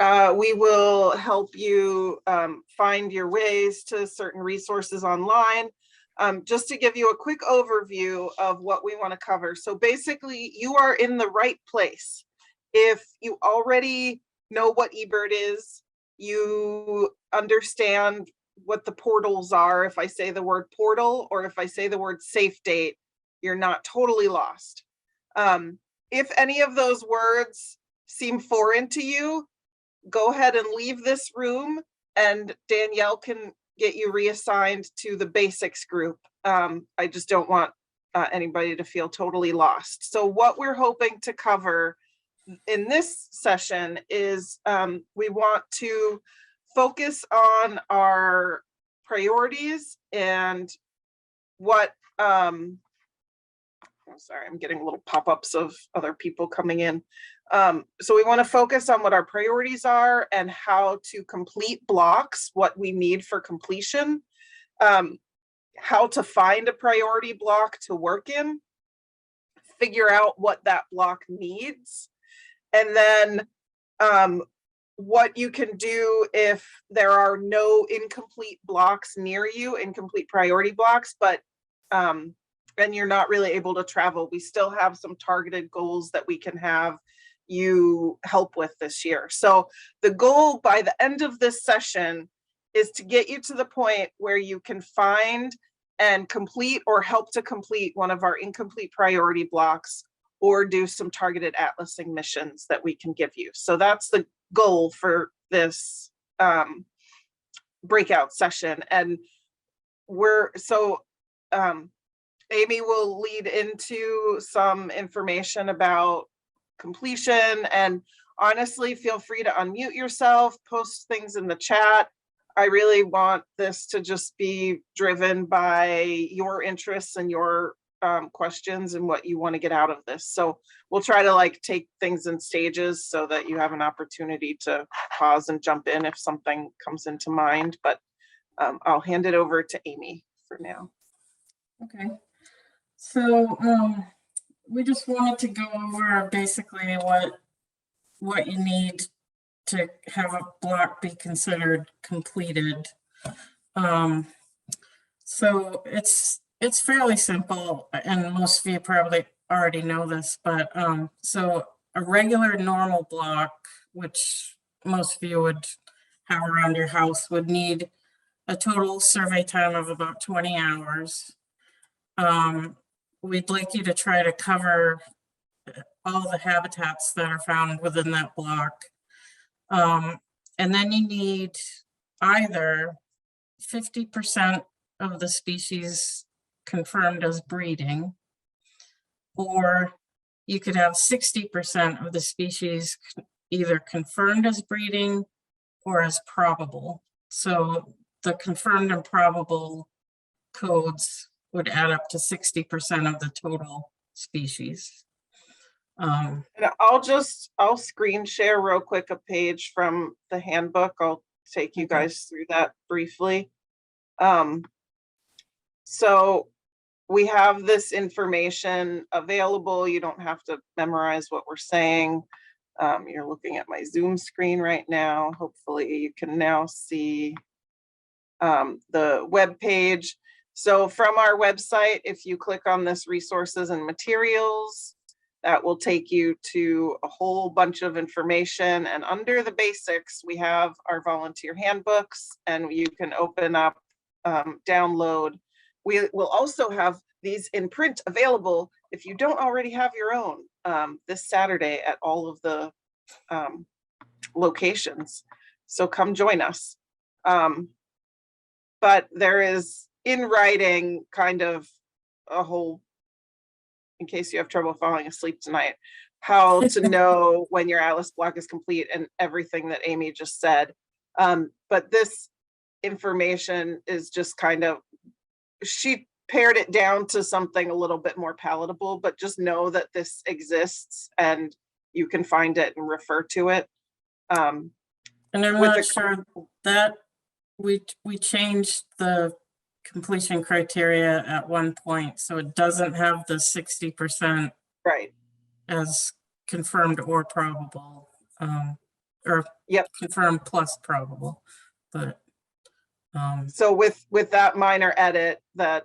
We will help you find your ways to certain resources online. Just to give you a quick overview of what we want to cover. So basically, you are in the right place. If you already know what eBird is, you understand what the portals are. If I say the word portal or if I say the word safe date, you're not totally lost. If any of those words seem foreign to you, go ahead and leave this room and Danielle can get you reassigned to the basics group. I just don't want anybody to feel totally lost. So what we're hoping to cover in this session is we want to focus on our priorities and what, I'm sorry, I'm getting little pop-ups of other people coming in. So we want to focus on what our priorities are and how to complete blocks, what we need for completion, how to find a priority block to work in, figure out what that block needs, and then what you can do if there are no incomplete blocks near you, incomplete priority blocks, but and you're not really able to travel. We still have some targeted goals that we can have you help with this year. So the goal by the end of this session is to get you to the point where you can find and complete or help to complete one of our incomplete priority blocks or do some targeted atlasing missions that we can give you. So that's the goal for this breakout session. And Amy will lead into some information about completion, and honestly, feel free to unmute yourself, post things in the chat. I really want this to just be driven by your interests and your questions and what you want to get out of this. So we'll try to take things in stages so that you have an opportunity to pause and jump in if something comes into mind, but I'll hand it over to Amy for now. Okay. So we just wanted to go over basically what you need to have a block be considered completed. So it's fairly simple, and most of you probably already know this, but so a regular normal block, which most of you would have around your house, would need a total survey time of about 20 hours. We'd like you to try to cover all the habitats that are found within that block. And then you need either 50% of the species confirmed as breeding, or you could have 60% of the species either confirmed as breeding or as probable. So the confirmed and probable codes would add up to 60% of the total species. And I'll screen share real quick a page from the handbook. I'll take you guys through that briefly. So we have this information available. You don't have to memorize what we're saying. You're looking at my Zoom screen right now. Hopefully you can now see the web page. So from our website, if you click on this resources and materials, that will take you to a whole bunch of information. And under the basics, we have our volunteer handbooks, and you can open up, download. We will also have these in print available if you don't already have your own this Saturday at all of the locations. So come join us. But there is in writing kind of a whole, in case you have trouble falling asleep tonight, how to know when your Atlas block is complete and everything that Amy just said. But this information is just kind of, she pared it down to something a little bit more palatable, but just know that this exists and you can find it and refer to it. And I'm not sure that we changed the completion criteria at one point, so it doesn't have the 60% right as confirmed or probable. or Yep. confirmed plus probable, but, So with that minor edit, that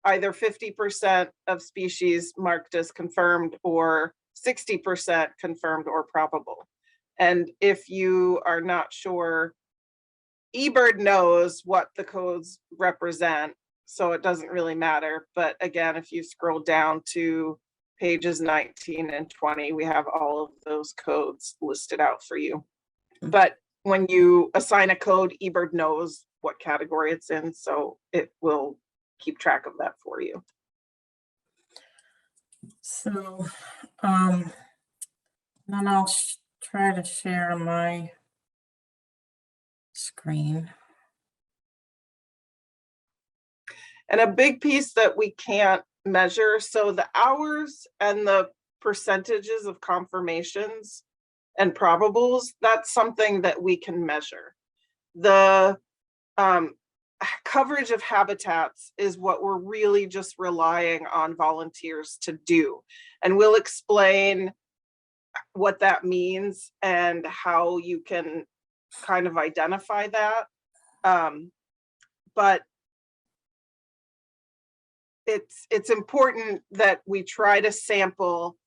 either 50% of species marked as confirmed or 60% confirmed or probable. And if you are not sure, eBird knows what the codes represent, so it doesn't really matter. But again, if you scroll down to pages 19 and 20, we have all of those codes listed out for you. But when you assign a code, eBird knows what category it's in, so it will keep track of that for you. so, then I'll try to share my screen. And a big piece that we can't measure, so the hours and the percentages of confirmations and probables, that's something that we can measure. The coverage of habitats is what we're really just relying on volunteers to do. And we'll explain what that means and how you can kind of identify that. But it's important that we try to sample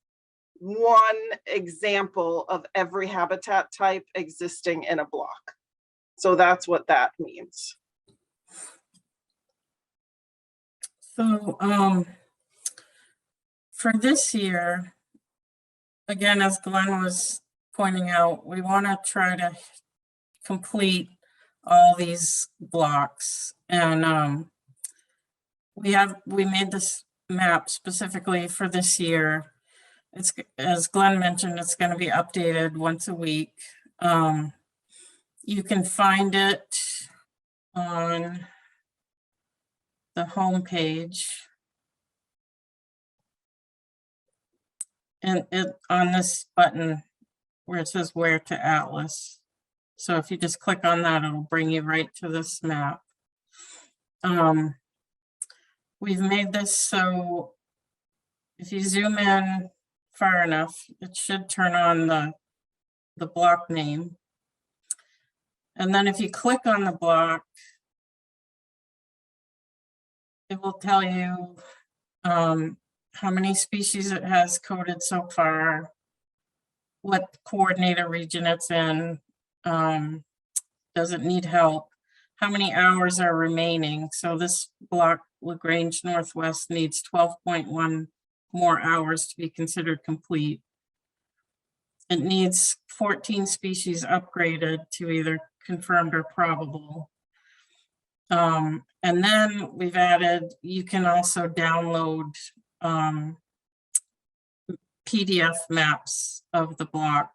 one example of every habitat type existing in a block. So that's what that means. So, for this year, again, as Glenn was pointing out, we want to try to complete all these blocks. And we made this map specifically for this year. It's, as Glenn mentioned, it's going to be updated once a week. You can find it on the home page. And on this button where it says where to Atlas. So if you just click on that, it'll bring you right to this map. We've made this so if you zoom in far enough, it should turn on the block name. And then if you click on the block, it will tell you how many species it has coded so far, what coordinator region it's in, does it need help, how many hours are remaining. So this block, LaGrange Northwest, needs 12.1 more hours to be considered complete. It needs 14 species upgraded to either confirmed or probable. And then we've added, you can also download PDF maps of the block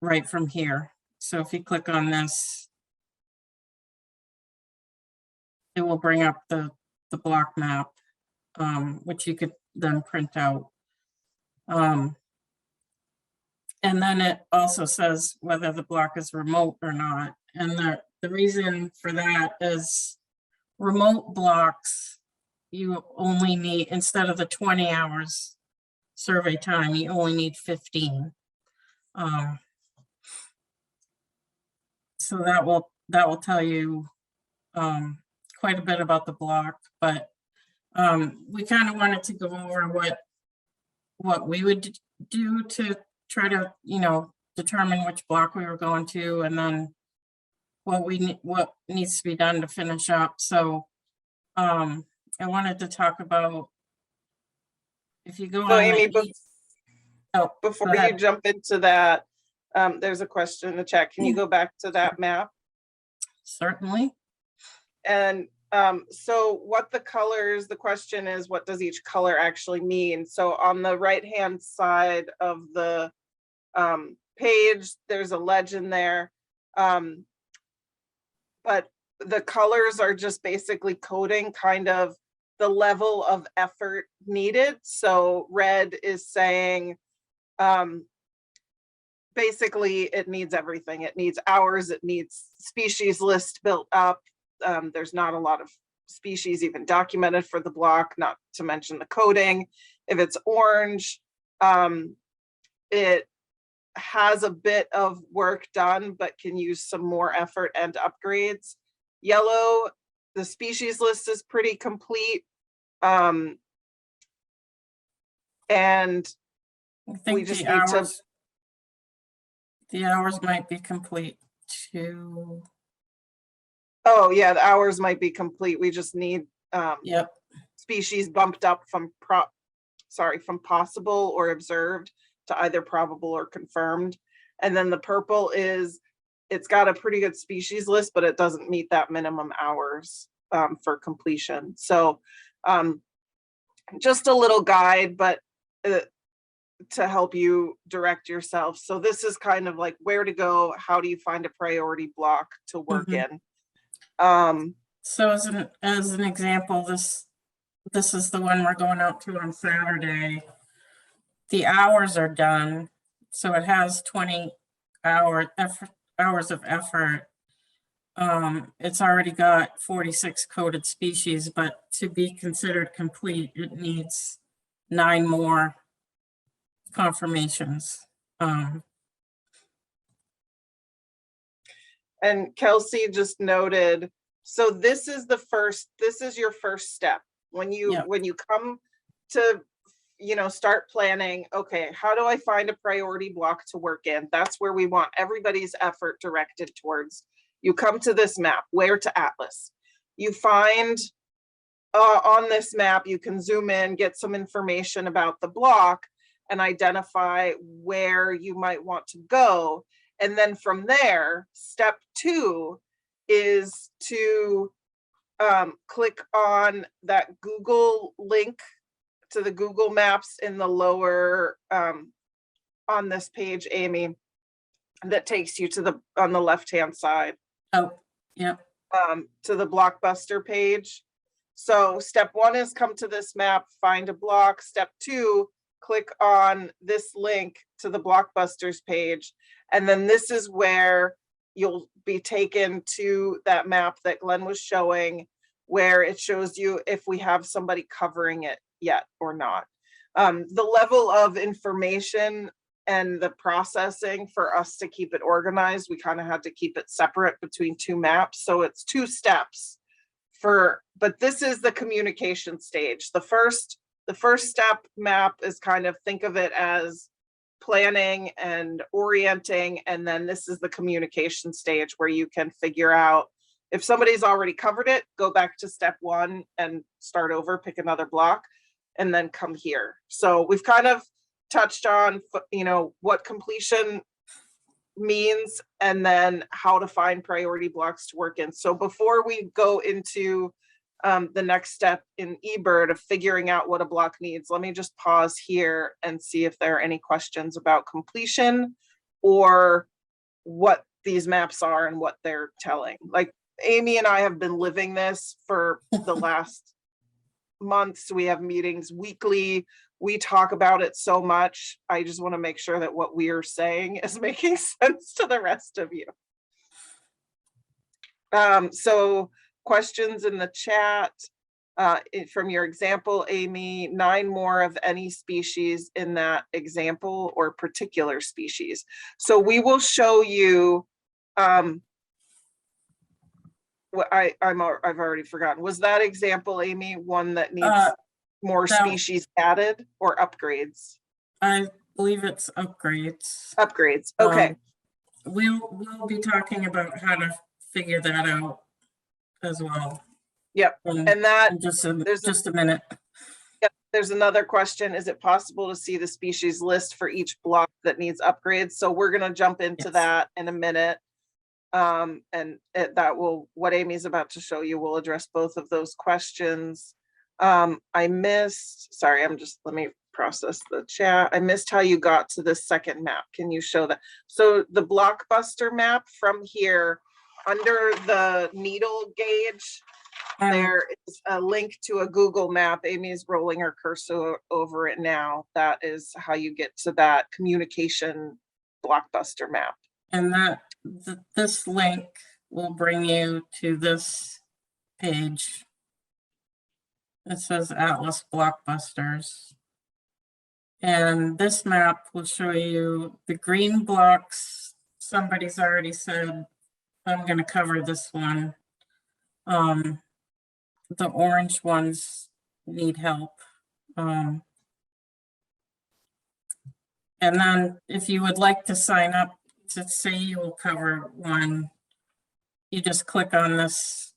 right from here. So if you click on this, it will bring up the block map, which you could then print out. And then it also says whether the block is remote or not. And the reason for that is remote blocks, you only need, instead of the 20 hours survey time, you only need 15. So that will tell you quite a bit about the block, but we kind of wanted to go over what we would do to try to, determine which block we were going to, and then what needs to be done to finish up. So I wanted to talk about, if you go So on Amy, oh, before you jump into that, there's a question in the chat. Can you go back to that map? Certainly. And so what the colors, the question is, what does each color actually mean? So on the right-hand side of the page, there's a legend there. But the colors are just basically coding kind of the level of effort needed. So red is saying, basically it needs everything. It needs hours, it needs species list built up. There's not a lot of species even documented for the block, not to mention the coding. If it's orange, it has a bit of work done, but can use some more effort and upgrades. Yellow, the species list is pretty complete. And I we think just the need to, hours, the hours might be complete too. oh yeah, the hours might be complete. We just need Yep, species bumped up from from possible or observed to either probable or confirmed. And then the purple is, it's got a pretty good species list, but it doesn't meet that minimum hours for completion. So just a little guide, but to help you direct yourself. So this is kind of like where to go, how do you find a priority block to work in? so as an example, this is the one we're going out to on Saturday. The hours are done, so it has 20 hours of effort. It's already got 46 coded species, but to be considered complete, it needs 9 more confirmations. And Kelsey just noted, so this is your first step. When you come to, start planning, okay, how do I find a priority block to work in? That's where we want everybody's effort directed towards. You come to this map, where to Atlas. You find on this map, you can zoom in, get some information about the block and identify where you might want to go. And then from there, step 2 is to click on that Google link to the Google Maps in the lower on this page, Amy, that takes you to on the left-hand side. Oh, yeah. To the Blockbuster page. So step 1 is come to this map, find a block. Step 2, click on this link to the Blockbusters page. And then this is where you'll be taken to that map that Glenn was showing, where it shows you if we have somebody covering it yet or not. The level of information and the processing for us to keep it organized, we kind of had to keep it separate between 2 maps. So it's 2 steps but this is the communication stage. The first step map is kind of, think of it as planning and orienting. And then this is the communication stage where you can figure out if somebody's already covered it, go back to step 1 and start over, pick another block, and then come here. So we've kind of touched on, what completion means and then how to find priority blocks to work in. So before we go into the next step in eBird of figuring out what a block needs, let me just pause here and see if there are any questions about completion or what these maps are and what they're telling. Like Amy and I have been living this for the last months. We have meetings weekly. We talk about it so much. I just want to make sure that what we are saying is making sense to the rest of you. So questions in the chat from your example, Amy, 9 more of any species in that example or particular species. So we will show you what I've already forgotten. Was that example, Amy, one that needs more species added or upgrades? I believe it's upgrades. Upgrades. Okay. We'll be talking about how to figure that out as well. Yep. And that just a minute. Yep. There's another question. Is it possible to see the species list for each block that needs upgrades? So we're going to jump into that in a minute. And that will, what Amy's about to show you will address both of those questions. I missed, sorry, let me process the chat. I missed how you got to the second map. Can you show that? So the Blockbuster map from here, under the needle gauge, there is a link to a Google map. Amy's rolling her cursor over it now. That is how you get to that communication Blockbuster map. And this link will bring you to this page. It says Atlas Blockbusters. And this map will show you the green blocks. Somebody's already said, I'm gonna cover this one. The orange ones need help. And then if you would like to sign up to say you will cover one, you just click on this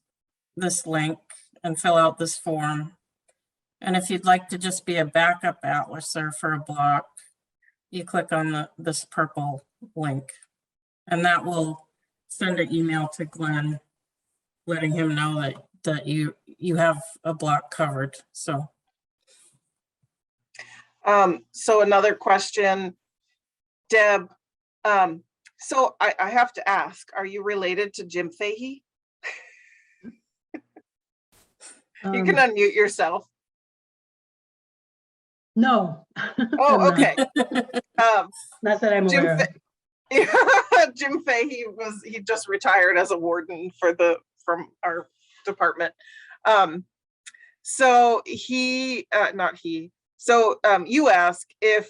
link and fill out this form. And if you'd like to just be a backup atlaser for a block, you click on this purple link, and that will send an email to Glenn, letting him know that you have a block covered. So another question, Deb. So I have to ask, are you related to Jim Fahey? You can unmute yourself. No. Oh, okay. Not that I'm aware of. Jim Fahey he just retired as a warden from our department. So you ask if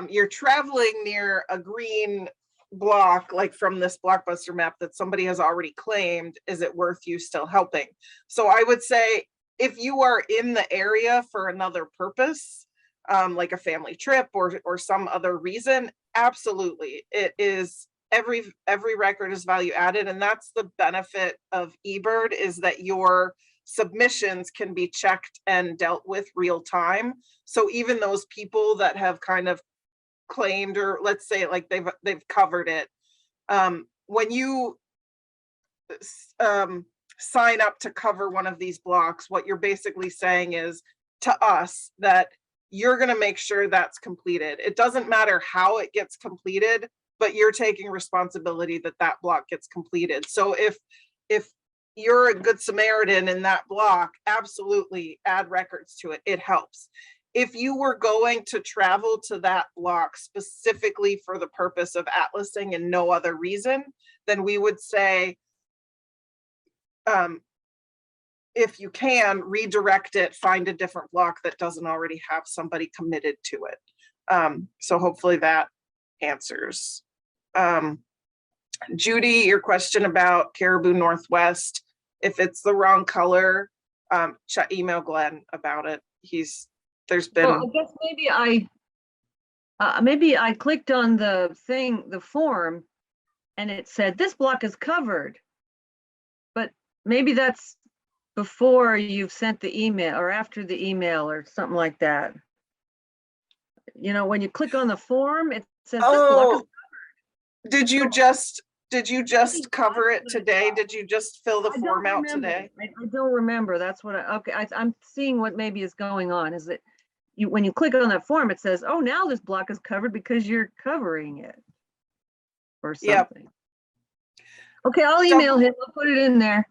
you're traveling near a green block, like from this blockbuster map that somebody has already claimed, is it worth you still helping? So I would say, if you are in the area for another purpose, like a family trip or some other reason, absolutely. It is, every record is value added, and that's the benefit of eBird, is that your submissions can be checked and dealt with real time. So even those people that have kind of claimed, or let's say like they've covered it, when you sign up to cover one of these blocks, what you're basically saying is to us that you're going to make sure that's completed. It doesn't matter how it gets completed, but you're taking responsibility that that block gets completed. So if you're a good Samaritan in that block, absolutely add records to it. It helps. If you were going to travel to that block specifically for the purpose of atlasing and no other reason, then we would say, if you can, redirect it, find a different block that doesn't already have somebody committed to it. So hopefully that answers. Judy, your question about Caribou Northwest, if it's the wrong color, email Glenn about it. There's been. Well, I guess maybe I clicked on the form, and it said this block is covered, but maybe that's before you've sent the email or after the email or something like that. You know, when you click on the form, it says this block is covered. Did you just cover it today? Did you just fill the form out today? I don't remember. That's what I'm seeing what maybe is going on, is that when you click on that form, it says, oh, now this block is covered because you're covering it or something. Yep. Okay, I'll email him. I'll put it in there.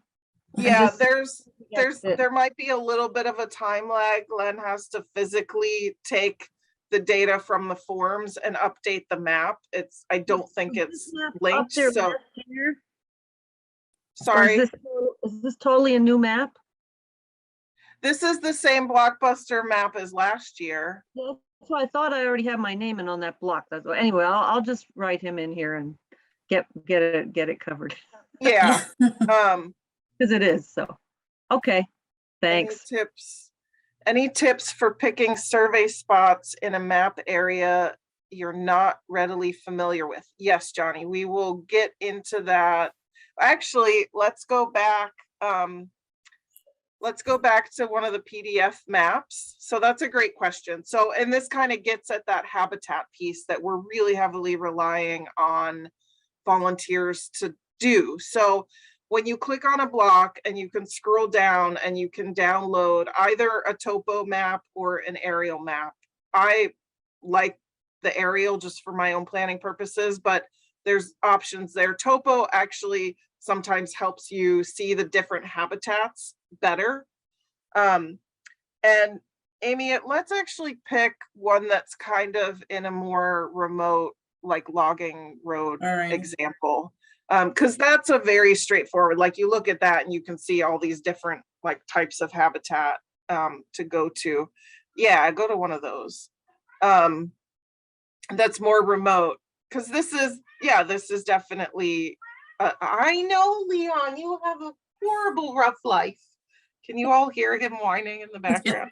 Yeah, there might be a little bit of a time lag. Glenn has to physically take the data from the forms and update the map. I don't think it's linked. So sorry. Is this totally a new map? This is the same blockbuster map as last year. Well, so I thought I already have my name in on that block. Anyway, I'll just write him in here and get it covered. Yeah. Because it is. So okay, thanks. Any tips for picking survey spots in a map area you're not readily familiar with? Yes, Johnny, we will get into that. Actually, let's go back to one of the PDF maps. So that's a great question. So, and this kind of gets at that habitat piece that we're really heavily relying on volunteers to do. So when you click on a block and you can scroll down and you can download either a topo map or an aerial map. I like the aerial just for my own planning purposes, but there's options there. Topo actually sometimes helps you see the different habitats better. And Amy, let's actually pick one that's kind of in a more remote, like logging road example. Because that's a very straightforward, like you look at that and you can see all these different like types of habitat to go to. Yeah, go to one of those. that's more remote. Because this is definitely, I know, Leon, you have a horrible, rough life. Can you all hear him whining in the background?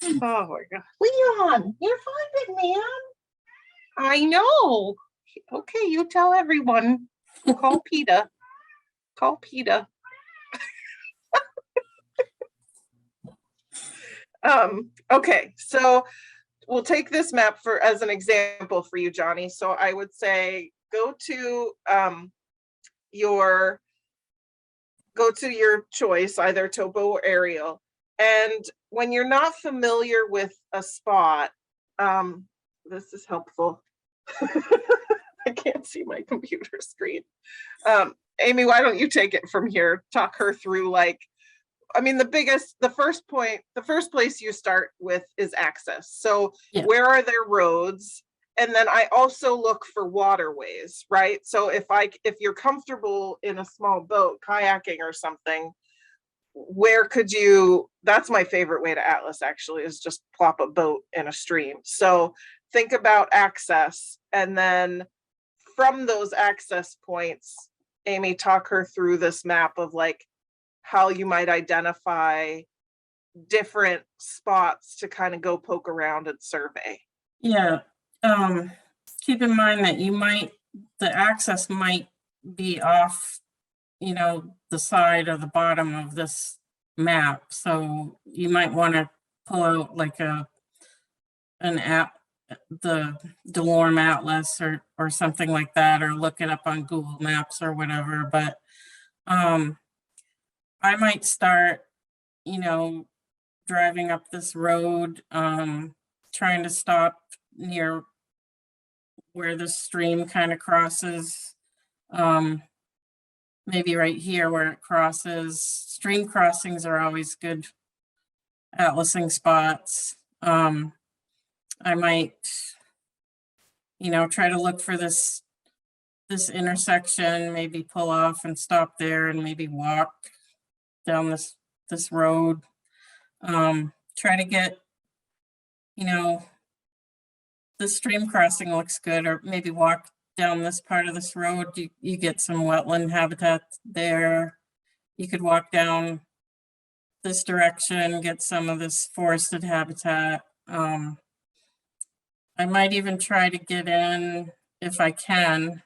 Oh my God. Leon, you're fine, big man. I know. Okay, you tell everyone. Call PETA. Call PETA. Okay, so we'll take this map as an example for you, Johnny. So I would say go to your choice, either topo or aerial. And when you're not familiar with a spot, this is helpful. I can't see my computer screen. Amy, why don't you take it from here? Talk her through, like, I mean, the first place you start with is access. So Yeah. where are there roads? And then I also look for waterways, right? So if you're comfortable in a small boat, kayaking or something, where could you, that's my favorite way to atlas actually, is just plop a boat in a stream. So think about access, and then from those access points, Amy, talk her through this map of like how you might identify different spots to kind of go poke around and survey. Yeah, keep in mind that the access might be off, the side or the bottom of this map. So you might want to pull out like an app, the DeLorme Atlas or something like that, or look it up on Google Maps or whatever. But I might start, driving up this road, trying to stop near where the stream kind of crosses. Maybe right here where it crosses. Stream crossings are always good atlasing spots. I might, try to look for this intersection, maybe pull off and stop there and maybe walk down this road. Try to get, the stream crossing looks good, or maybe walk down this part of this road. You get some wetland habitat there. You could walk down this direction, get some of this forested habitat. I might even try to get in if I can,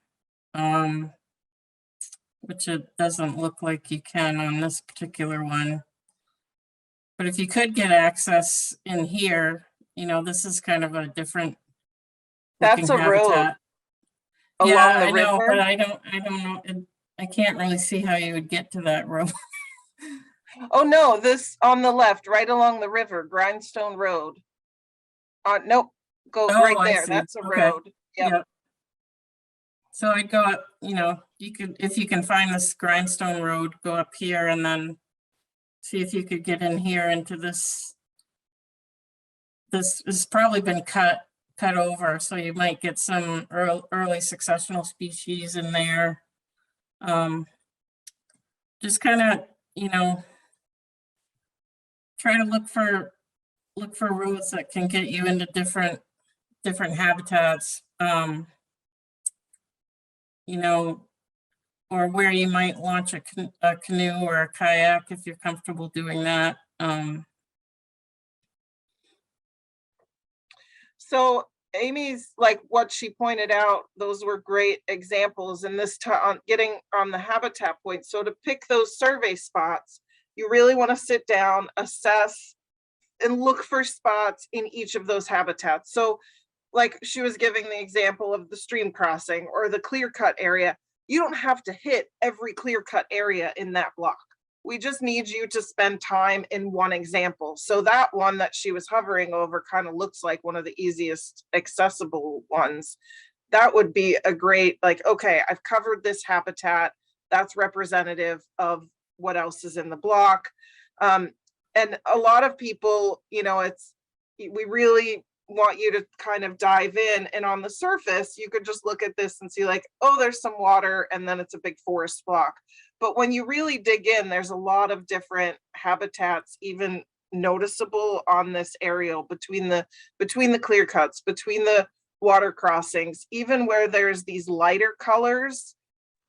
which it doesn't look like you can on this particular one. But if you could get access in here, this is kind of a different That's a road habitat. along Yeah, the I know, river. but I don't know. I can't really see how you would get to that road. Oh no, this on the left, right along the river, Grindstone Road. Nope, go Oh, right I there. see. That's a Okay. road. Yep. Yep. So I'd go up, you could, if you can find this Grindstone Road, go up here and then see if you could get in here into this. This has probably been cut over, so you might get some early successional species in there. Just kind of, try to look for roads that can get you into different habitats. Or where you might launch a canoe or a kayak if you're comfortable doing that. So Amy's, like what she pointed out, those were great examples in this on getting on the habitat point. So to pick those survey spots, you really want to sit down, assess, and look for spots in each of those habitats. So like she was giving the example of the stream crossing or the clear cut area. You don't have to hit every clear cut area in that block. We just need you to spend time in one example. So that one that she was hovering over kind of looks like one of the easiest accessible ones. That would be a great, like, okay, I've covered this habitat. That's representative of what else is in the block. And a lot of people, we really want you to kind of dive in, and on the surface you could just look at this and see like, oh, there's some water and then it's a big forest block. But when you really dig in, there's a lot of different habitats, even noticeable on this aerial between the clear cuts, between the water crossings, even where there's these lighter colors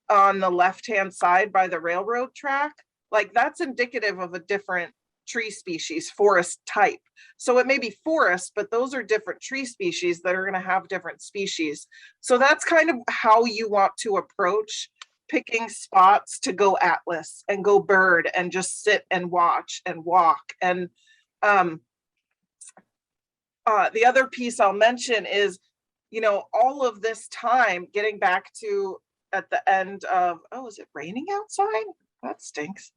on the left-hand side by the railroad track, like that's indicative of a different tree species, forest type. So it may be forest, but those are different tree species that are going to have different species. So that's kind of how you want to approach picking spots to go atlas and go bird and just sit and watch and walk. And the other piece I'll mention is, you know, all of this time getting back to at the end of, oh, is it raining outside? That stinks.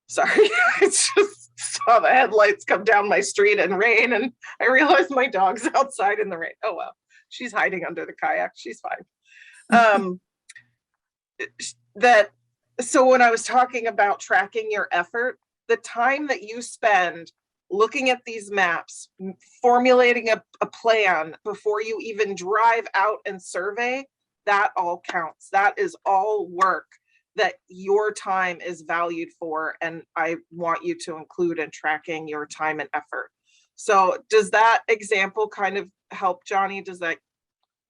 Sorry, I just saw the headlights come down my street and rain, and I realized my dog's outside in the rain. Oh well, she's hiding under the kayak. She's fine. So when I was talking about tracking your effort, the time that you spend looking at these maps, formulating a plan before you even drive out and survey, that all counts. That is all work that your time is valued for, and I want you to include in tracking your time and effort. So does that example kind of help, Johnny? Does that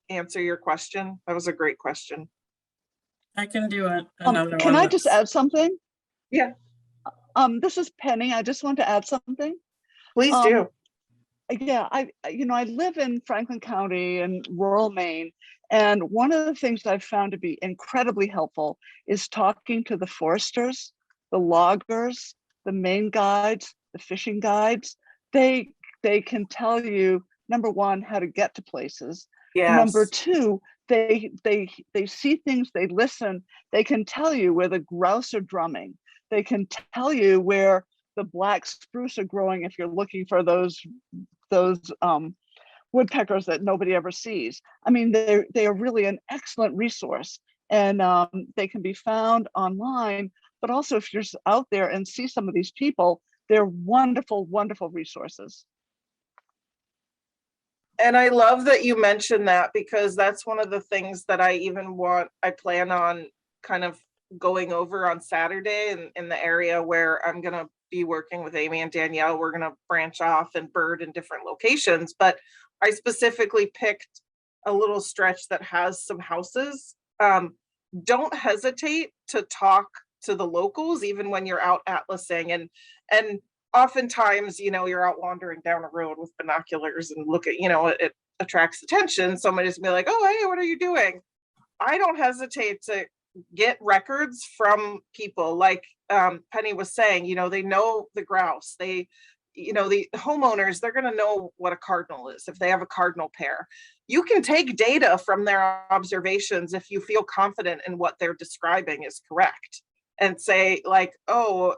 answer your question? That was a great question. I can do it. Another Can one I just that's- add something? Yeah, This is Penny. I just want to add something. please do. Yeah, I live in Franklin County in rural Maine, and one of the things I've found to be incredibly helpful is talking to the foresters, the loggers, the Maine guides, the fishing guides. They can tell you, number one, how to get to places. Yes. Number two, they see things, they listen, they can tell you where the grouse are drumming. They can tell you where the black spruce are growing if you're looking for those woodpeckers that nobody ever sees. I mean, they are really an excellent resource, and they can be found online, but also if you're out there and see some of these people, they're wonderful, wonderful resources. And I love that you mentioned that, because that's one of the things that I plan on kind of going over on Saturday in the area where I'm going to be working with Amy and Danielle. We're going to branch off and bird in different locations, but I specifically picked a little stretch that has some houses. Don't hesitate to talk to the locals, even when you're out atlasing, and oftentimes, you know, you're out wandering down a road with binoculars and look at, you know, it attracts attention. Somebody's gonna be like, oh, hey, what are you doing? I don't hesitate to get records from people. Like Penny was saying, you know, they know the grouse. They, you know, the homeowners, they're going to know what a cardinal is if they have a cardinal pair. You can take data from their observations if you feel confident in what they're describing is correct, and say like, oh,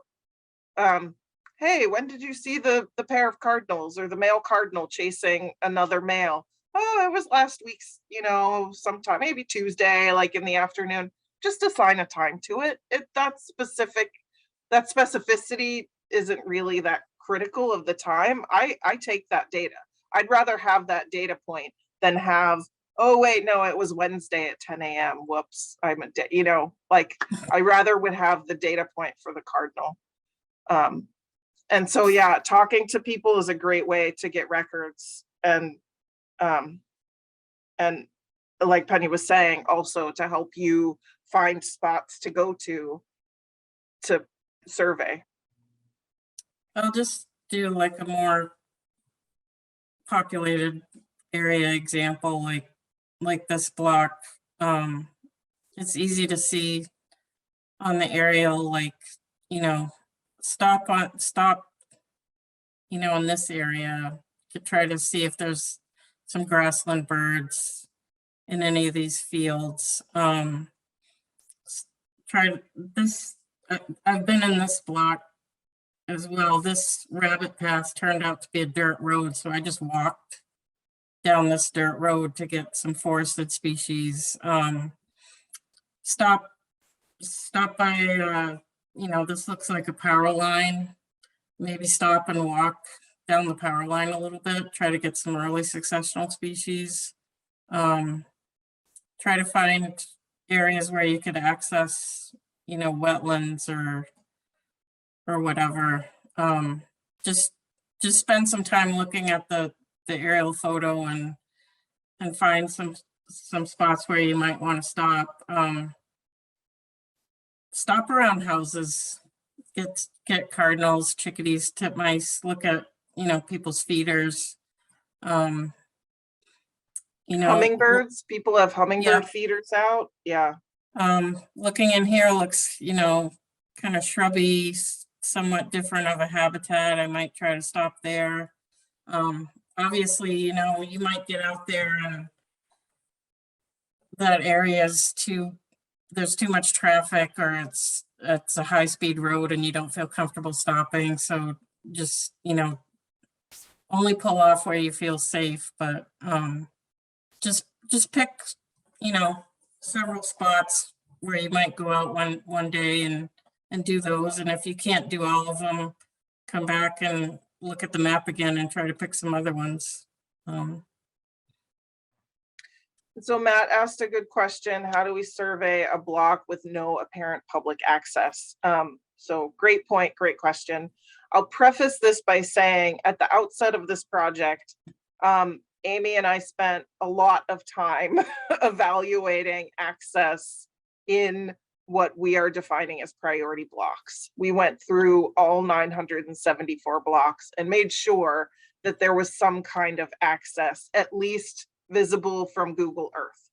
hey, when did you see the pair of cardinals or the male cardinal chasing another male? Oh, it was last week's, you know, sometime, maybe Tuesday, like in the afternoon. Just assign a time to it. That specificity isn't really that critical of the time. I take that data. I'd rather have that data point than have, oh wait, no, it was Wednesday at 10 a.m. Whoops, I'm a day, you know, like I rather would have the data point for the cardinal. And so, yeah, talking to people is a great way to get records, and like Penny was saying, also to help you find spots to go to survey. I'll just do like a more populated area example, like this block. It's easy to see on the aerial, like, you know, stop, you know, in this area to try to see if there's some grassland birds in any of these fields. Try this. I've been in this block as well. This rabbit path turned out to be a dirt road, so I just walked down this dirt road to get some forested species. Stop by, you know, this looks like a power line. Maybe stop and walk down the power line a little bit, try to get some early successional species. Try to find areas where you could access, you know, wetlands or whatever. Just spend some time looking at the aerial photo and find some spots where you might want to stop. Stop around houses, get cardinals, chickadees, titmice, look at, people's feeders. Hummingbirds, people have hummingbird feeders out. Yeah. Looking in here looks, kind of shrubby, somewhat different of a habitat. I might try to stop there. Obviously, you might get out there and that area's there's too much traffic, or it's a high-speed road and you don't feel comfortable stopping. So just, only pull off where you feel safe, but just pick, several spots where you might go out one day and do those. And if you can't do all of them, come back and look at the map again and try to pick some other ones. So Matt asked a good question. How do we survey a block with no apparent public access? So great point, great question. I'll preface this by saying at the outset of this project, Amy and I spent a lot of time evaluating access in what we are defining as priority blocks. We went through all 974 blocks and made sure that there was some kind of access, at least visible from Google Earth.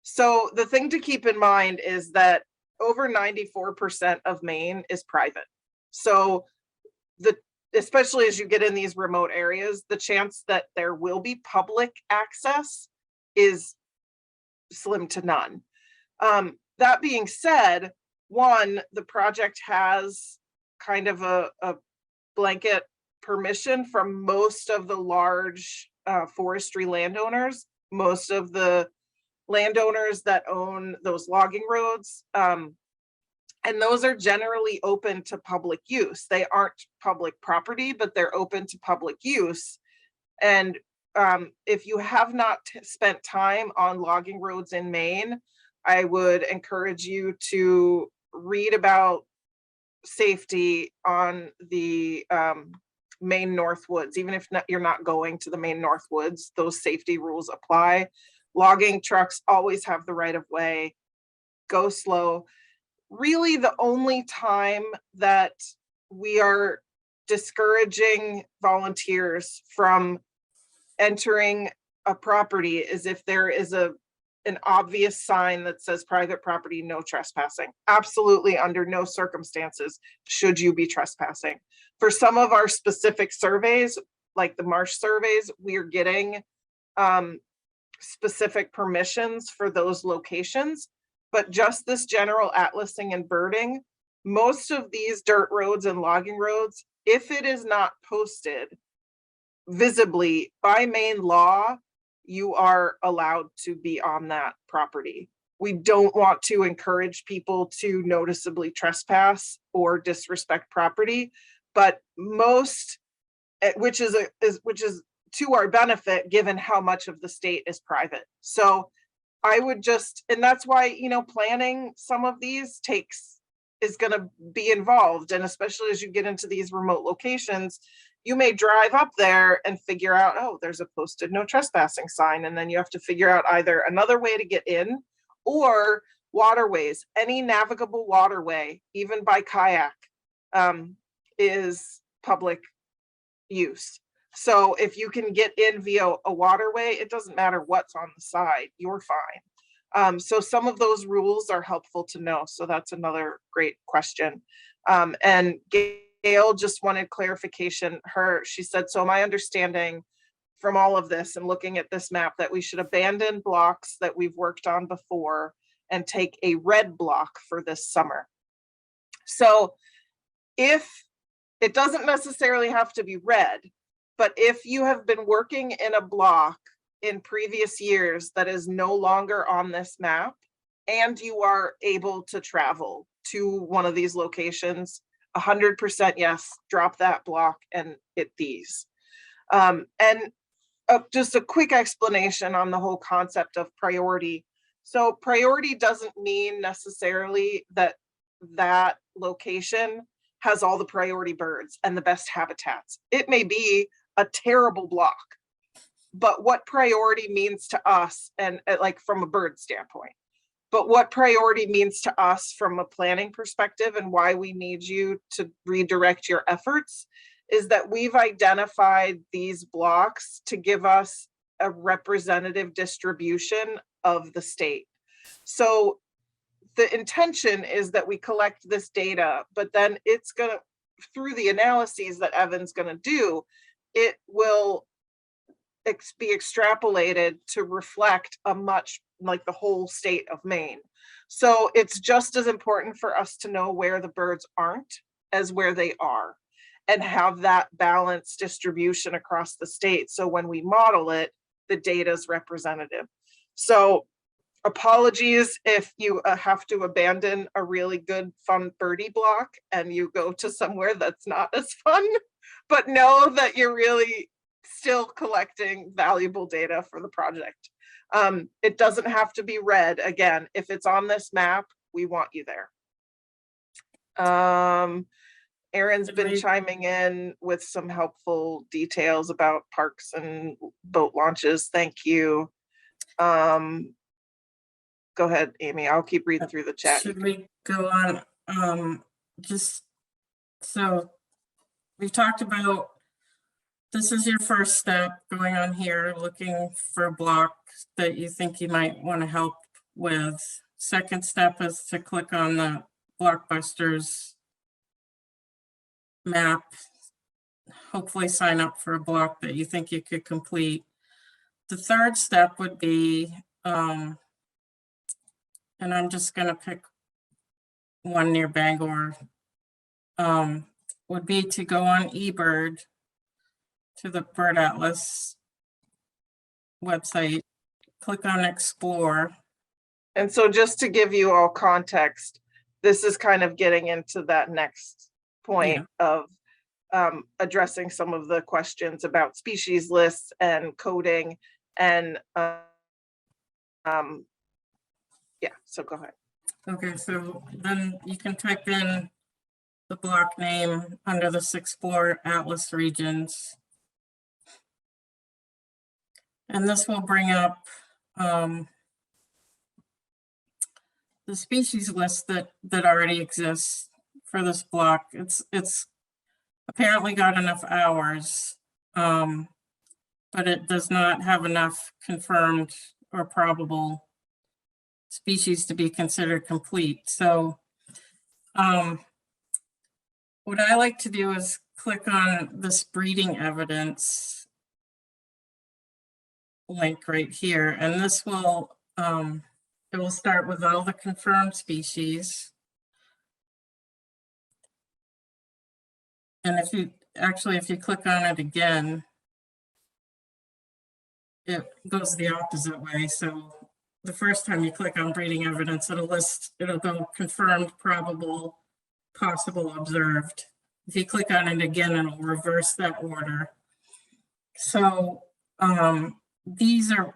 So the thing to keep in mind is that over 94% of Maine is private. So especially as you get in these remote areas, the chance that there will be public access is slim to none. That being said, one, the project has kind of a blanket permission from most of the large forestry landowners, most of the landowners that own those logging roads. And those are generally open to public use. They aren't public property, but they're open to public use. And if you have not spent time on logging roads in Maine, I would encourage you to read about safety on the Maine Northwoods. Even if you're not going to the Maine Northwoods, those safety rules apply. Logging trucks always have the right of way. Go slow. Really, the only time that we are discouraging volunteers from entering a property is if there is an obvious sign that says private property, no trespassing. Absolutely, under no circumstances should you be trespassing. For some of our specific surveys, like the marsh surveys, we are getting specific permissions for those locations. But just this general atlasing and birding, most of these dirt roads and logging roads, if it is not posted visibly by Maine law, you are allowed to be on that property. We don't want to encourage people to noticeably trespass or disrespect property, but most, which is to our benefit, given how much of the state is private. So I would just, and that's why, planning some of these is going to be involved. And especially as you get into these remote locations, you may drive up there and figure out, oh, there's a posted no trespassing sign. And then you have to figure out either another way to get in or waterways. Any navigable waterway, even by kayak, is public use. So if you can get in via a waterway, it doesn't matter what's on the side, you're fine. So some of those rules are helpful to know. So that's another great question. And Gail just wanted clarification. She said, so my understanding from all of this and looking at this map that we should abandon blocks that we've worked on before and take a red block for this summer. So if it doesn't necessarily have to be red, but if you have been working in a block in previous years that is no longer on this map, and you are able to travel to one of these locations, 100% yes, drop that block and hit these. And just a quick explanation on the whole concept of priority. So priority doesn't mean necessarily that that location has all the priority birds and the best habitats. It may be a terrible block, but what priority means to us, and like from a bird standpoint, but what priority means to us from a planning perspective and why we need you to redirect your efforts is that we've identified these blocks to give us a representative distribution of the state. So the intention is that we collect this data, but then it's gonna, through the analyses that Evan's gonna do, it will be extrapolated to reflect a much, like the whole state of Maine. So it's just as important for us to know where the birds aren't as where they are, and have that balanced distribution across the state. So when we model it, the data is representative. So apologies if you have to abandon a really good fun birdie block and you go to somewhere that's not as fun, but know that you're really still collecting valuable data for the project. It doesn't have to be red. Again, if it's on this map, we want you there. Erin's been Agreed. chiming in with some helpful details about parks and boat launches. Thank you. Go ahead, Amy. I'll keep reading through the chat. Should we go on? Just so we've talked about, this is your first step going on here, looking for blocks that you think you might want to help with. Second step is to click on the Blockbusters map, hopefully sign up for a block that you think you could complete. The third step would be, and I'm just going to pick one near Bangor, would be to go on eBird to the Bird Atlas website, click on Explore. And so just to give you all context, this is kind of getting into that next point of addressing some of the questions about species lists and coding and yeah, so go ahead. Okay, so then you can type in the block name under this Explore Atlas regions. And this will bring up the species list that already exists for this block. It's apparently got enough hours, but it does not have enough confirmed or probable species to be considered complete. So what I like to do is click on this breeding evidence link right here, and this will it will start with all the confirmed species. And if you click on it again, it goes the opposite way. So the first time you click on breeding evidence, it'll go confirmed, probable, possible, observed. If you click on it again, it'll reverse that order. So these are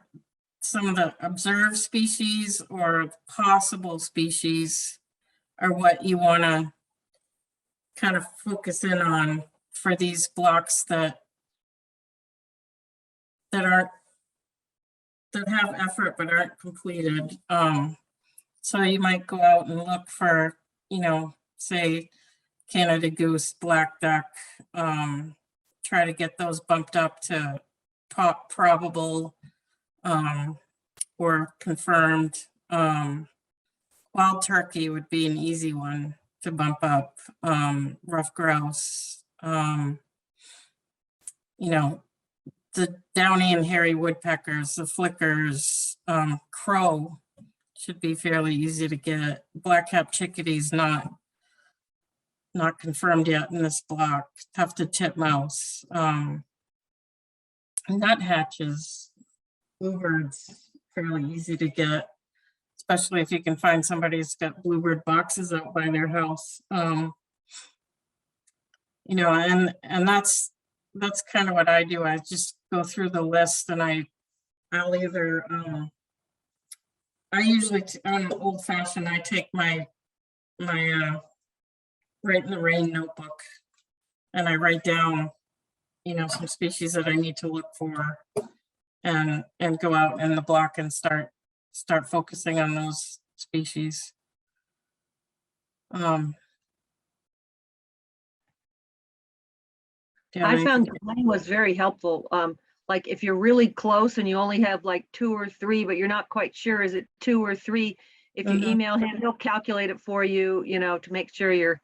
some of the observed species or possible species are what you want to kind of focus in on for these blocks that have effort but aren't completed. So you might go out and look for, say Canada goose, black duck, try to get those bumped up to probable or confirmed. Wild turkey would be an easy one to bump up. Rough grouse, the downy and hairy woodpeckers, the flickers, crow should be fairly easy to get. Black-capped chickadees not confirmed yet in this block. Tufted titmouse, nuthatches, bluebirds, fairly easy to get, especially if you can find somebody who's got bluebird boxes out by their house. And that's kind of what I do. I just go through the list and I'll either, I usually, on old fashioned, I take my write in the rain notebook. And I write down, you know, some species that I need to look for and go out in the block and start focusing on those species. Do you have I found anything- Glenn was very helpful. Like if you're really close and you only have like 2 or 3, but you're not quite sure, is it 2 or 3? If you Mhm. email him, he'll calculate it for you, you know, to make sure you're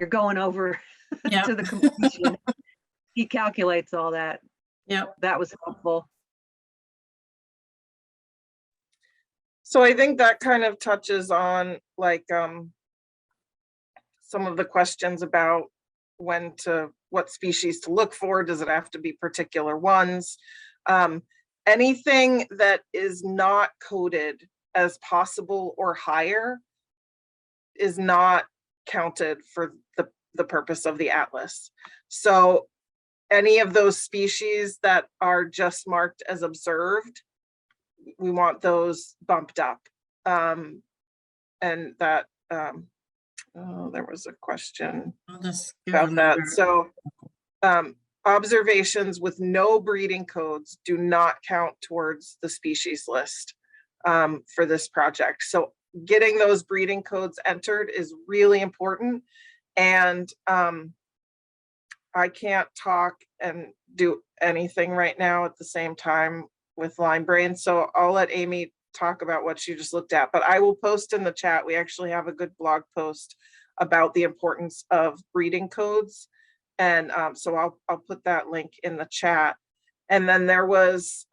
going over Yeah, to the completion. He calculates all that. yep. That was helpful. So I think that kind of touches on like some of the questions about what species to look for. Does it have to be particular ones? Anything that is not coded as possible or higher is not counted for the purpose of the atlas. So any of those species that are just marked as observed, we want those bumped up. And that, oh, there was a question I'll just give about that. another- So observations with no breeding codes do not count towards the species list for this project. So getting those breeding codes entered is really important. And I can't talk and do anything right now at the same time with Lime Brain. So I'll let Amy talk about what she just looked at, but I will post in the chat. We actually have a good blog post about the importance of breeding codes. And so I'll put that link in the chat. And then there was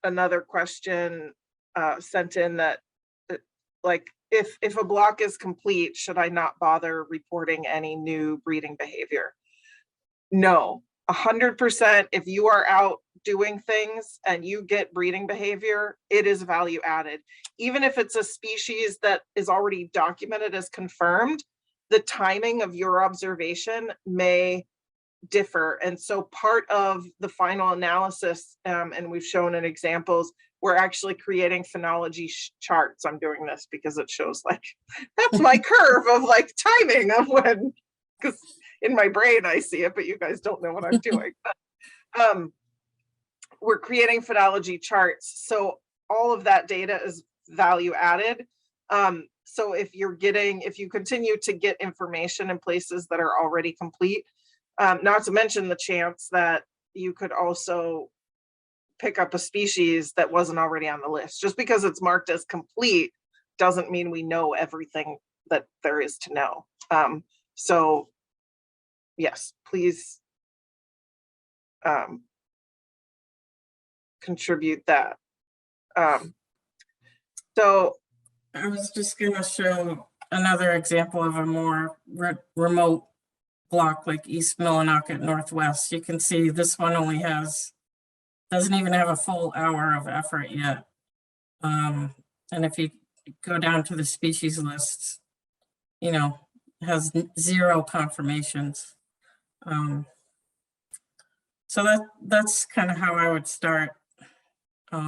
another question sent in that like, if a block is complete, should I not bother reporting any new breeding behavior? No, 100%. If you are out doing things and you get breeding behavior, it is value added. Even if it's a species that is already documented as confirmed, the timing of your observation may differ. And so part of the final analysis, and we've shown in examples, we're actually creating phenology charts. I'm doing this because it shows like, that's my curve of like timing of when, because in my brain I see it, but you guys don't know what I'm doing. But, we're creating phenology charts. So all of that data is value added. So if you continue to get information in places that are already complete, not to mention the chance that you could also pick up a species that wasn't already on the list. Just because it's marked as complete doesn't mean we know everything that there is to know. So yes, please contribute that. So I was just going to show another example of a more remote block like East Millinocket Northwest. You can see this one only doesn't even have a full hour of effort yet. And if you go down to the species lists, you know, has 0 confirmations. So that's kind of how I would start. Okay,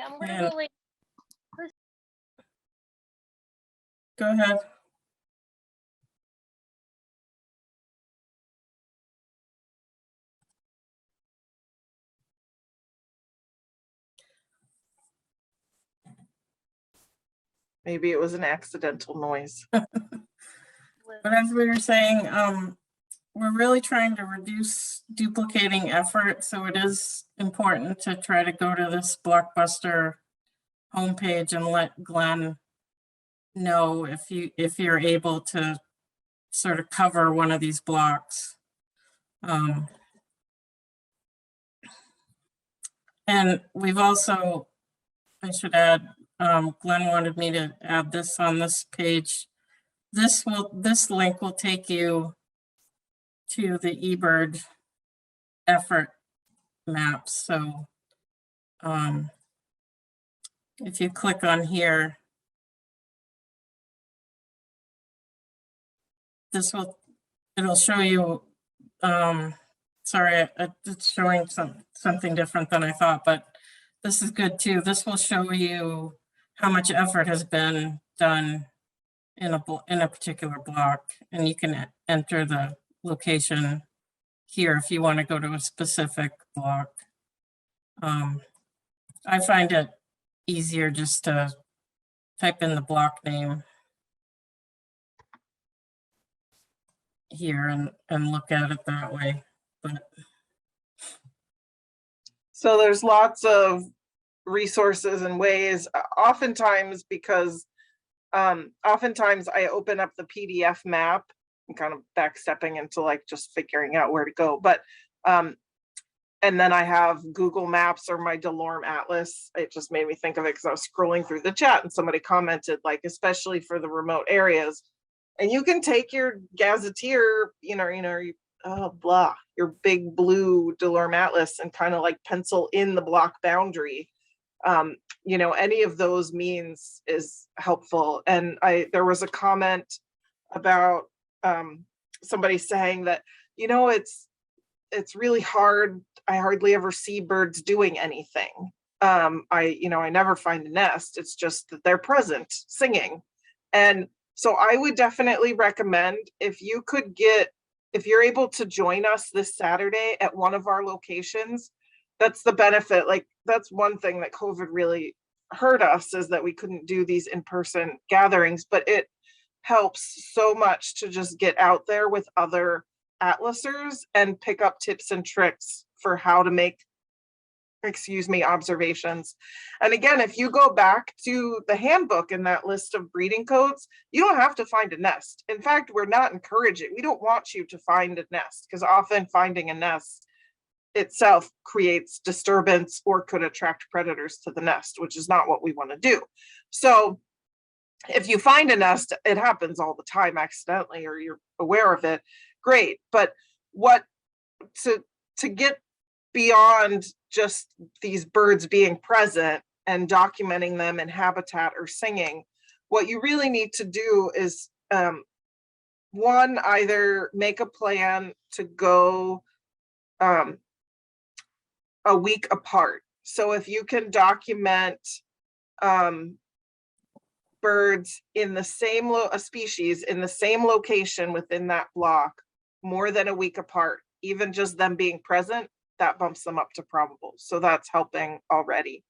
I'm gonna Yeah. go like, Go ahead. maybe it was an accidental noise. But as we were saying, we're really trying to reduce duplicating effort. So it is important to try to go to this Blockbuster homepage and let Glenn know if you're able to sort of cover one of these blocks. And we've also, I should add, Glenn wanted me to add this on this page. This link will take you to the eBird effort maps. So if you click on here, it'll show you, sorry, it's showing something different than I thought, but this is good too. This will show you how much effort has been done in a particular block, and you can enter the location here if you want to go to a specific block. I find it easier just to type in the block name here and look at it that way. But So there's lots of resources and ways, oftentimes because oftentimes I open up the PDF map and kind of backstepping into like just figuring out where to go. But and then I have Google Maps or my Delorme Atlas. It just made me think of it because I was scrolling through the chat and somebody commented, like, especially for the remote areas. And you can take your gazetteer, your big blue Delorme Atlas and kind of like pencil in the block boundary. Any of those means is helpful. And there was a comment about somebody saying that, it's really hard. I hardly ever see birds doing anything. I never find a nest. It's just that they're present singing. And so I would definitely recommend if you're able to join us this Saturday at one of our locations. That's the benefit. Like, that's one thing that COVID really hurt us, is that we couldn't do these in-person gatherings, but it helps so much to just get out there with other atlasers and pick up tips and tricks for how to make, observations. And again, if you go back to the handbook in that list of breeding codes, you don't have to find a nest. In fact, we're not encouraging. We don't want you to find a nest, because often finding a nest itself creates disturbance or could attract predators to the nest, which is not what we want to do. So if you find a nest, it happens all the time accidentally, or you're aware of it, great. But to get beyond just these birds being present and documenting them in habitat or singing, what you really need to do is one, either make a plan to go a week apart. So if you can document birds in the same a species in the same location within that block more than a week apart, even just them being present, that bumps them up to probable. So that's helping already.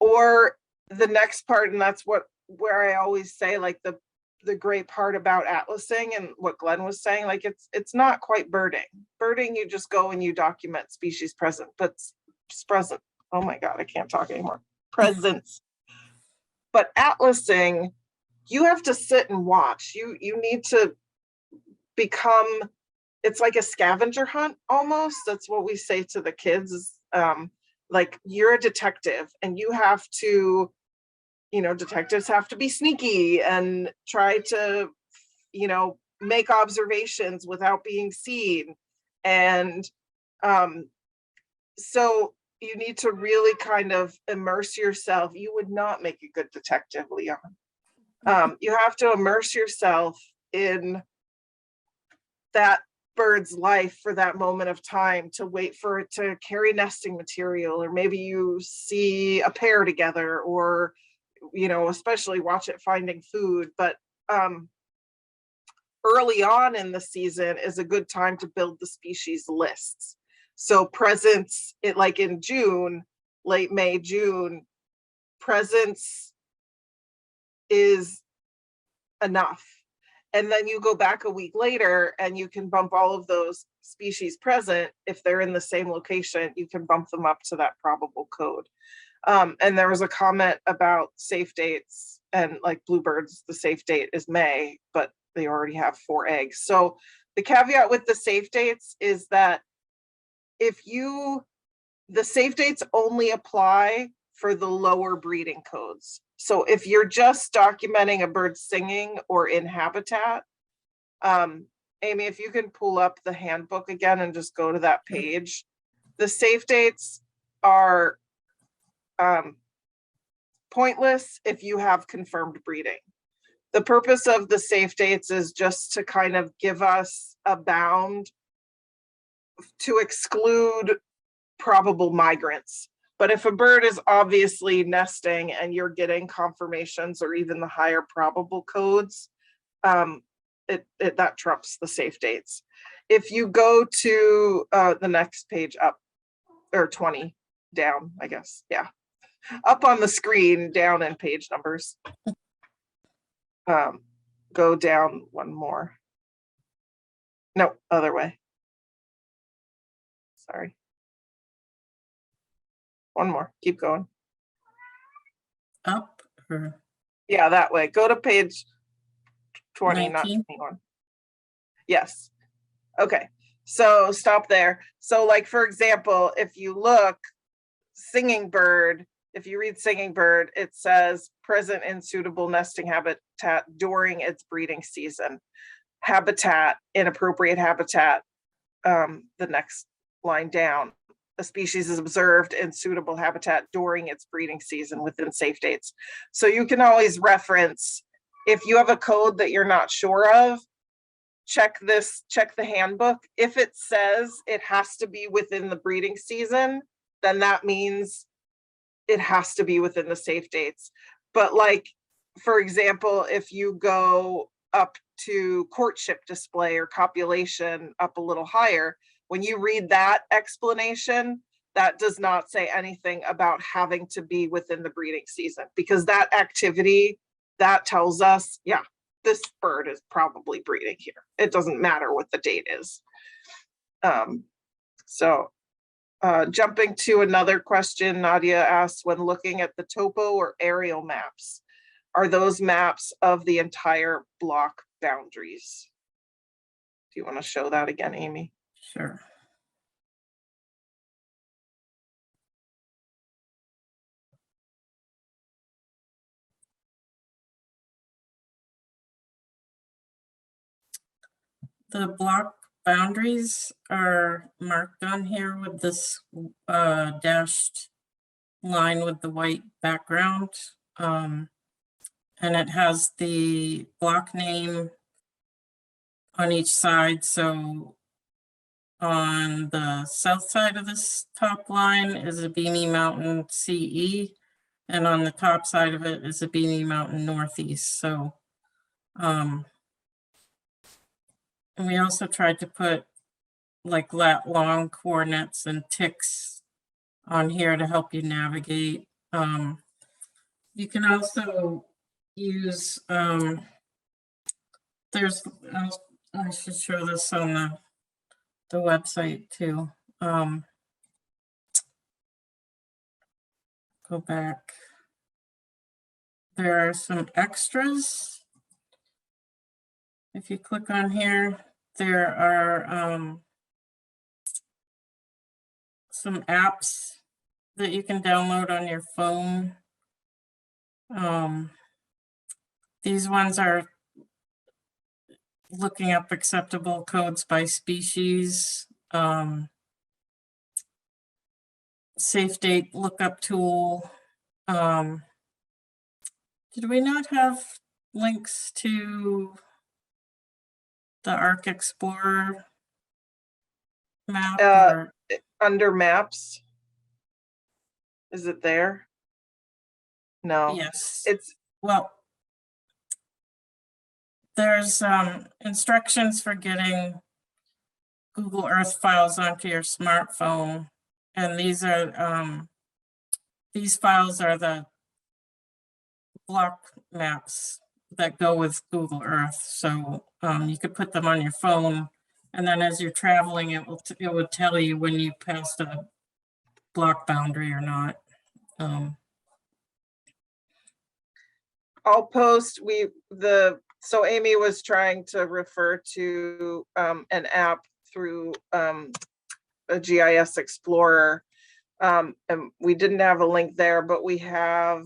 Or the next part, and that's where I always say, like, the great part about atlasing and what Glenn was saying, like, it's not quite birding. Birding, you just go and you document species present, but it's present. Oh my God, I can't talk anymore. Presence. But atlasing, you have to sit and watch. You need to become, it's like a scavenger hunt almost. That's what we say to the kids, is like, you're a detective and you have to, detectives have to be sneaky and try to, make observations without being seen. And so you need to really kind of immerse yourself. You would not make a good detective, Leon. You have to immerse yourself in that bird's life for that moment of time, to wait for it to carry nesting material, or maybe you see a pair together, or especially watch it finding food. But early on in the season is a good time to build the species lists. So presence, like in June, late May, June, presence is enough. And then you go back a week later and you can bump all of those species present. If they're in the same location, you can bump them up to that probable code. And there was a comment about safe dates, and like bluebirds, the safe date is May, but they already have 4 eggs. So the caveat with the safe dates is that the safe dates only apply for the lower breeding codes. So if you're just documenting a bird singing or in habitat, Amy, if you can pull up the handbook again and just go to that page, the safe dates are pointless if you have confirmed breeding. The purpose of the safe dates is just to kind of give us a bound to exclude probable migrants. But if a bird is obviously nesting and you're getting confirmations or even the higher probable codes, that trumps the safe dates. If you go to the next page up, or 20 down, I guess, yeah, up on the screen, down in page numbers. Go down one more. No, other way. Sorry. One more, keep going. Up or Yeah, that way. Go to page 20, 19? not 21. Yes. Okay. So stop there. So like, for example, if you look, singing bird, if you read singing bird, it says present in suitable nesting habitat during its breeding season. Habitat, inappropriate habitat, the next line down. A species is observed in suitable habitat during its breeding season within safe dates. So you can always reference, if you have a code that you're not sure of, check the handbook. If it says it has to be within the breeding season, then that means it has to be within the safe dates. But like, for example, if you go up to courtship display or copulation up a little higher, when you read that explanation, that does not say anything about having to be within the breeding season, because that activity, that tells us, yeah, this bird is probably breeding here. It doesn't matter what the date is. Jumping to another question, Nadia asks, when looking at the topo or aerial maps, are those maps of the entire block boundaries? Do you want to show that again, Amy? sure. The block boundaries are marked on here with this dashed line with the white background. And it has the block name on each side. So on the south side of this top line is a Beanie Mountain CE, and on the top side of it is a Beanie Mountain Northeast. So, and we also tried to put like lat long coordinates and ticks on here to help you navigate. You can also use, there's, I should show this on the website too. Go back. There are some extras. If you click on here, there are some apps that you can download on your phone. These ones are looking up acceptable codes by species. Safe date lookup tool. Did we not have links to the Arc Explorer map? Or? Under maps. Is it there? No. Yes. It's, well, there's instructions for getting Google Earth files onto your smartphone. And these are, these files are the block maps that go with Google Earth. So you could put them on your phone, and then as you're traveling, it would tell you when you passed a block boundary or not. I'll post, so Amy was trying to refer to an app through a GIS Explorer. And we didn't have a link there, but we have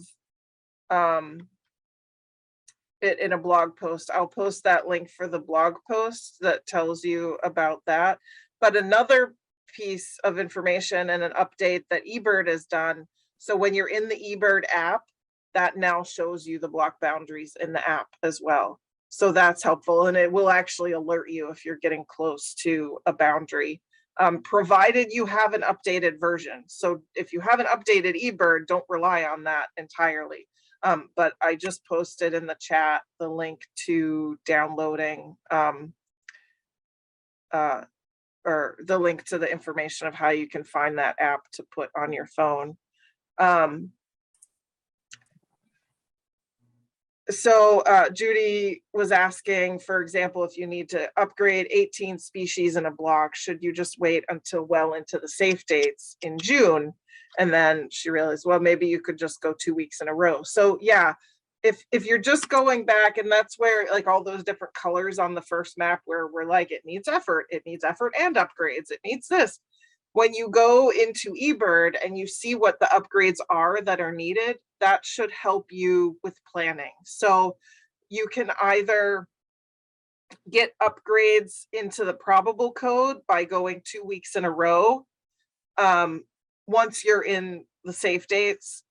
it in a blog post. I'll post that link for the blog post that tells you about that. But another piece of information and an update that eBird has done. So when you're in the eBird app, that now shows you the block boundaries in the app as well. So that's helpful, and it will actually alert you if you're getting close to a boundary. provided you have an updated version. So if you have an updated eBird, don't rely on that entirely. But I just posted in the chat the link to downloading or the link to the information of how you can find that app to put on your phone. So Judy was asking, for example, if you need to upgrade 18 species in a block, should you just wait until well into the safe dates in June? And then she realized, well, maybe you could just go 2 weeks in a row. So yeah, if you're just going back, and that's where like all those different colors on the first map where we're like, it needs effort and upgrades, it needs this. When you go into eBird and you see what the upgrades are that are needed, that should help you with planning. So you can either get upgrades into the probable code by going 2 weeks in a row. Once you're in the safe dates,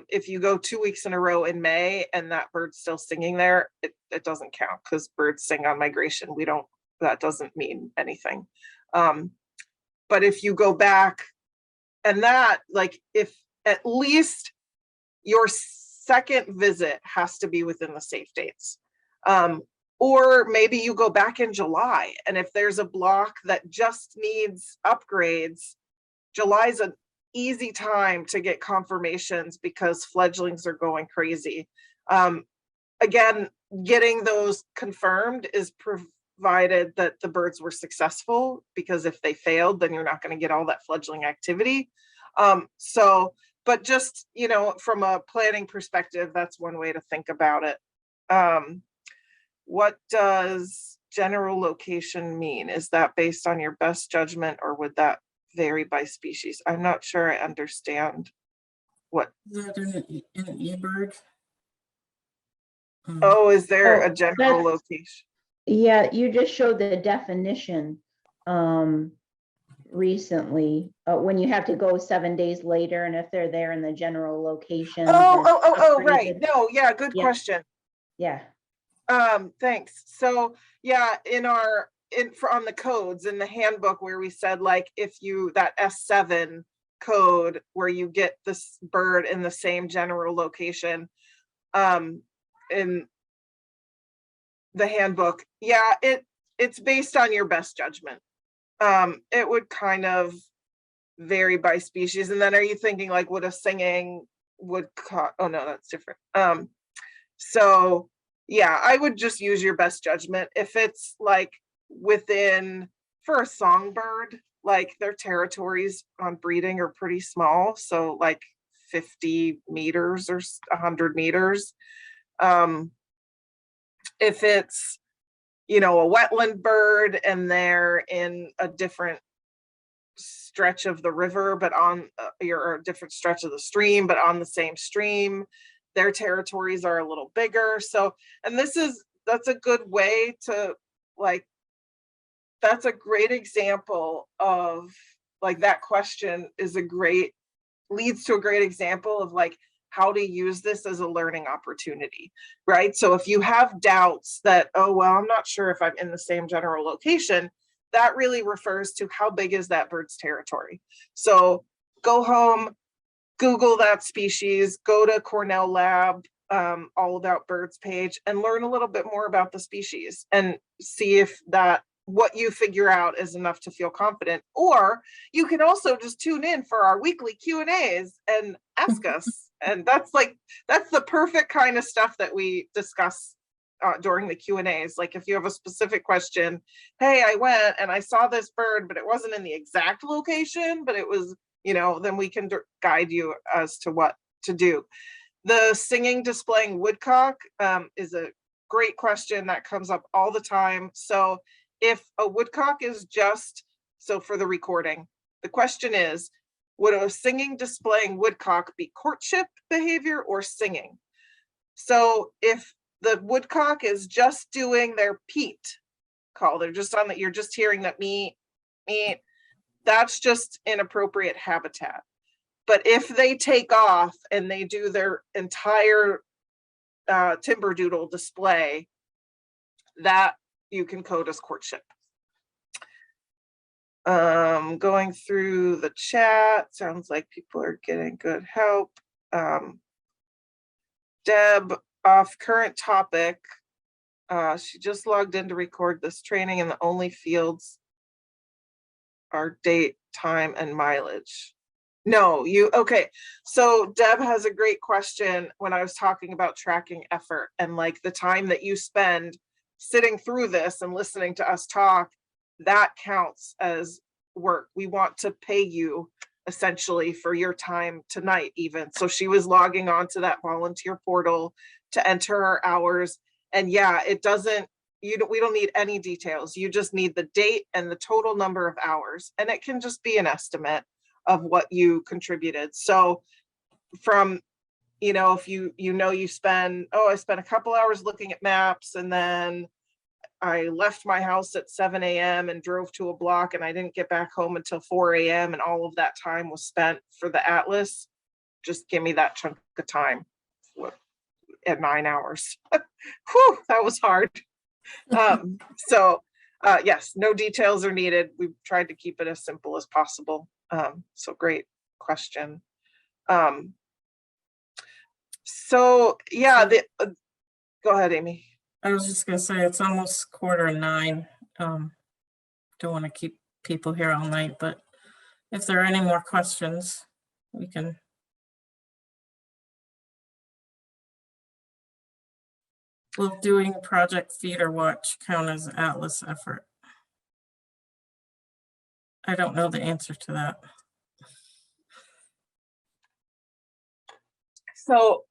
if you go 2 weeks in a row in May and that bird's still singing there, it doesn't count because birds sing on migration. That doesn't mean anything. But if you go back, and that, like, if at least your second visit has to be within the safe dates. Or maybe you go back in July, and if there's a block that just needs upgrades, July's an easy time to get confirmations because fledglings are going crazy. Again, getting those confirmed is provided that the birds were successful, because if they failed, then you're not going to get all that fledgling activity. But just, you know, from a planning perspective, that's one way to think about it. What does general location mean? Is that based on your best judgment, or would that vary by species? I'm not sure I understand what. Is that in eBird? Oh, is there Oh, a general location? Yeah, you just showed the definition recently, when you have to go 7 days later, and if they're there in the general location. Right. No, yeah, good Yeah. question. Yeah. Thanks. So yeah, on the codes in the handbook where we said, like, if you, that S7 code where you get this bird in the same general location, in the handbook, yeah, it's based on your best judgment. It would kind of vary by species. And then are you thinking, like, would a singing woodcock? Oh no, that's different. So yeah, I would just use your best judgment. If it's like within, for a songbird, like, their territories on breeding are pretty small, so like 50 meters or 100 meters. If it's, you know, a wetland bird and they're in a different stretch of the river, but on a different stretch of the stream, but on the same stream, their territories are a little bigger. So, and that's a good way to, like, that's a great example of, like, that question leads to a great example of, like, how to use this as a learning opportunity, right? So if you have doubts that, oh, well, I'm not sure if I'm in the same general location, that really refers to how big is that bird's territory. So go home, Google that species, go to Cornell Lab, All About Birds page, and learn a little bit more about the species and see if what you figure out is enough to feel confident. Or you can also just tune in for our weekly Q&As and ask us. And that's the perfect kind of stuff that we discuss during the Q&As. Like, if you have a specific question, hey, I went and I saw this bird, but it wasn't in the exact location, but it was, you know, then we can guide you as to what to do. The singing, displaying woodcock is a great question that comes up all the time. So if a woodcock is just, so for the recording, the question is, would a singing, displaying woodcock be courtship behavior or singing? So if the woodcock is just doing their peat call, they're just on that, you're just hearing that meet, that's just inappropriate habitat. But if they take off and they do their entire timberdoodle display, that you can code as courtship. Going through the chat, sounds like people are getting good help. Deb, off current topic, she just logged in to record this training and the only fields are date, time, and mileage. No, okay. So Deb has a great question when I was talking about tracking effort and like the time that you spend sitting through this and listening to us talk, that counts as work. We want to pay you essentially for your time tonight even. So she was logging on to that volunteer portal to enter her hours. And yeah, it doesn't, we don't need any details. You just need the date and the total number of hours. And it can just be an estimate of what you contributed. So from, if you spend, I spent a couple hours looking at maps and then I left my house at 7 a.m. and drove to a block and I didn't get back home until 4 a.m. and all of that time was spent for the Atlas. Just give me that chunk of time at 9 hours. Whew, that was hard. Yes, no details are needed. We've tried to keep it as simple as possible. So great question. So yeah, go ahead, Amy. I was just gonna say, it's almost 8:45. Don't want to keep people here all night, but if there are any more questions, we can. Will doing Project Feeder Watch count as Atlas effort? I don't know the answer to that. So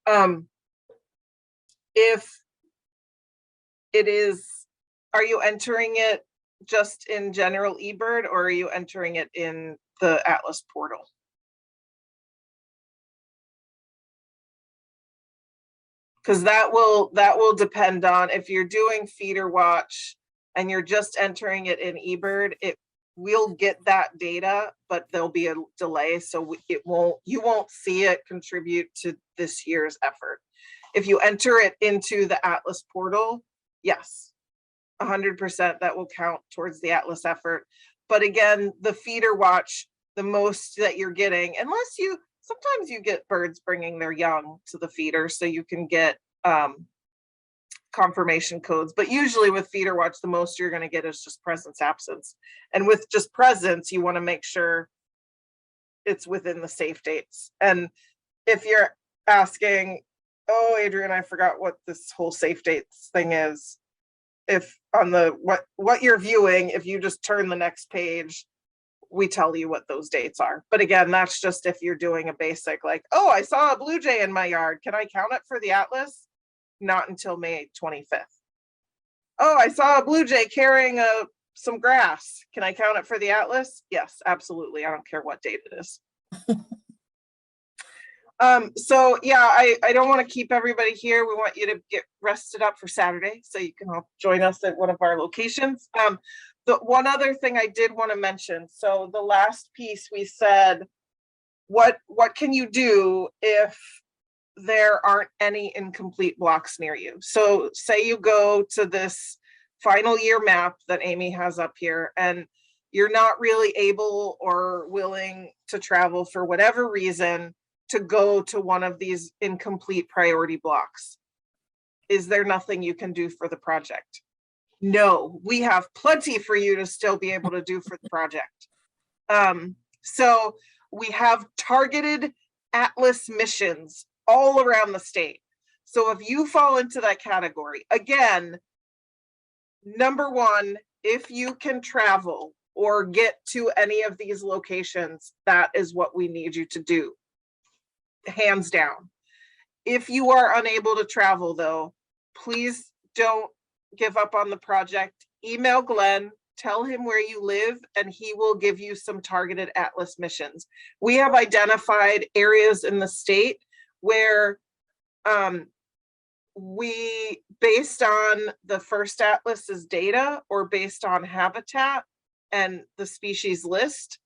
if it is, are you entering it just in general eBird or are you entering it in the Atlas portal? Because that will depend on if you're doing Feeder Watch and you're just entering it in eBird, we'll get that data, but there'll be a delay. So you won't see it contribute to this year's effort. If you enter it into the Atlas portal, yes, 100% that will count towards the Atlas effort. But again, the Feeder Watch, the most that you're getting, unless sometimes you get birds bringing their young to the feeder so you can get confirmation codes, but usually with Feeder Watch, the most you're going to get is just presence absence. And with just presence, you want to make sure it's within the safe dates. And if you're asking, oh, Adrian, I forgot what this whole safe dates thing is. If on the what you're viewing, if you just turn the next page, we tell you what those dates are. But again, that's just if you're doing a basic like, oh, I saw a blue jay in my yard. Can I count it for the Atlas? Not until May 25th. Oh, I saw a blue jay carrying some grass. Can I count it for the Atlas? Yes, absolutely. I don't care what date it is. So yeah, I don't want to keep everybody here. We want you to get rested up for Saturday so you can all join us at one of our locations. The one other thing I did want to mention, so the last piece we said, what can you do if there aren't any incomplete blocks near you? So say you go to this final year map that Amy has up here and you're not really able or willing to travel for whatever reason to go to one of these incomplete priority blocks. Is there nothing you can do for the project? No, we have plenty for you to still be able to do for the project. So we have targeted Atlas missions all around the state. So if you fall into that category, again, number one, if you can travel or get to any of these locations, that is what we need you to do, hands down. If you are unable to travel though, please don't give up on the project. Email Glenn, tell him where you live, and he will give you some targeted Atlas missions. We have identified areas in the state where we, based on the first Atlas's data or based on habitat and the species list,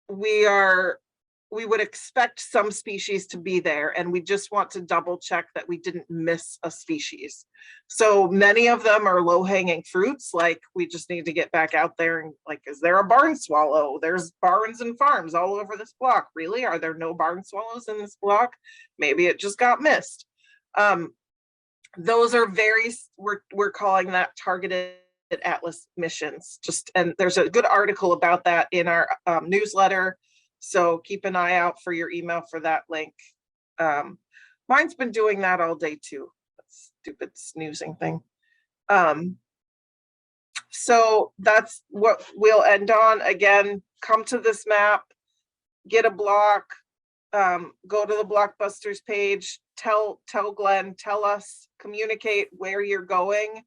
we are we would expect some species to be there, and we just want to double check that we didn't miss a species. So many of them are low-hanging fruits, like we just need to get back out there and like, is there a barn swallow? There's barns and farms all over this block. Really? Are there no barn swallows in this block? Maybe it just got missed. Those are we're calling that targeted atlas missions. And there's a good article about that in our newsletter. So keep an eye out for your email for that link. Mine's been doing that all day too. That stupid snoozing thing. So that's what we'll end on. Again, come to this map, get a block, go to the Blockbusters page, tell Glenn, tell us, communicate where you're going.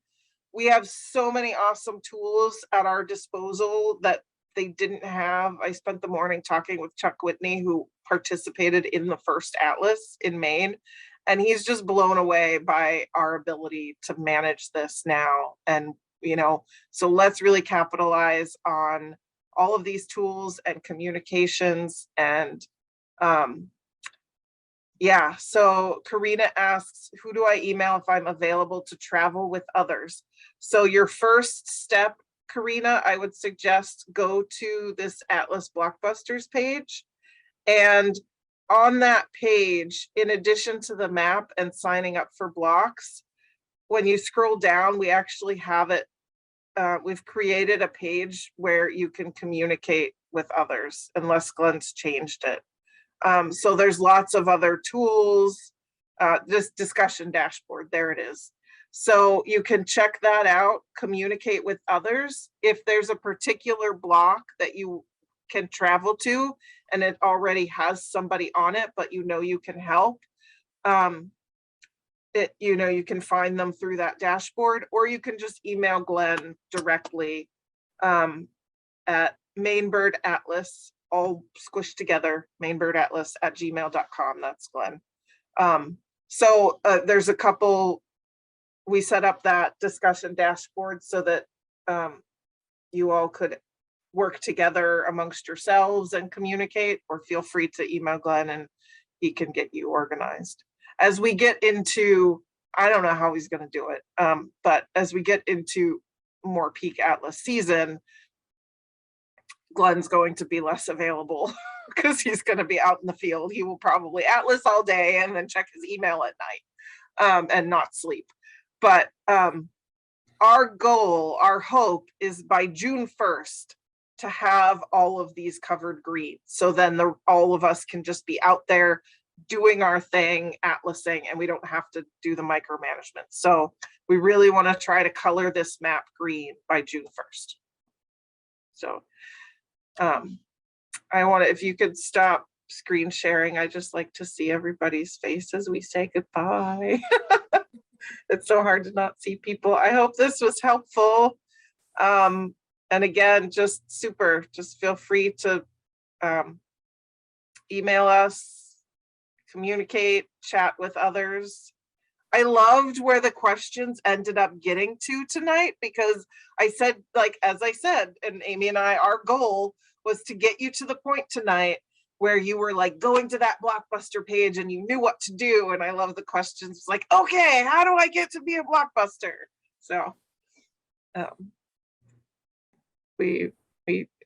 We have so many awesome tools at our disposal that they didn't have. I spent the morning talking with Chuck Whitney, who participated in the first Atlas in Maine, and he's just blown away by our ability to manage this now. And, you know, so let's really capitalize on all of these tools and communications. And yeah, so Karina asks, who do I email if I'm available to travel with others? So your first step, Karina, I would suggest go to this Atlas Blockbusters page. And on that page, in addition to the map and signing up for blocks, when you scroll down, we actually have it. We've created a page where you can communicate with others, unless Glenn's changed it. So there's lots of other tools, this discussion dashboard, there it is. So you can check that out, communicate with others. If there's a particular block that you can travel to and it already has somebody on it, but you know you can help, you know, you can find them through that dashboard, or you can just email Glenn directly at Mainbird Atlas, all squished together, mainbirdatlas@gmail.com. That's Glenn. So there's a couple, we set up that discussion dashboard so that you all could work together amongst yourselves and communicate, or feel free to email Glenn and he can get you organized. As we get into, I don't know how he's going to do it, but as we get into more peak Atlas season, Glenn's going to be less available because he's going to be out in the field. He will probably Atlas all day and then check his email at night and not sleep. But our goal, our hope is by June 1st to have all of these covered green. So then all of us can just be out there doing our thing, atlasing, and we don't have to do the micromanagement. So we really want to try to color this map green by June 1st. So I want to, if you could stop screen sharing, I just like to see everybody's face as we say goodbye. It's so hard to not see people. I hope this was helpful. And again, just feel free to email us, communicate, chat with others. I loved where the questions ended up getting to tonight, because I said, like, as I said, and Amy and I, our goal was to get you to the point tonight where you were like going to that Blockbuster page and you knew what to do. And I love the questions. It's like, okay, how do I get to be a Blockbuster? So we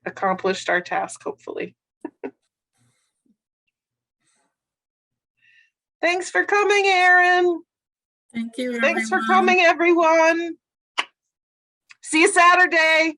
accomplished our task, hopefully. Thanks for coming, Erin. Thank you, Thanks for everyone. coming, everyone. See you Saturday.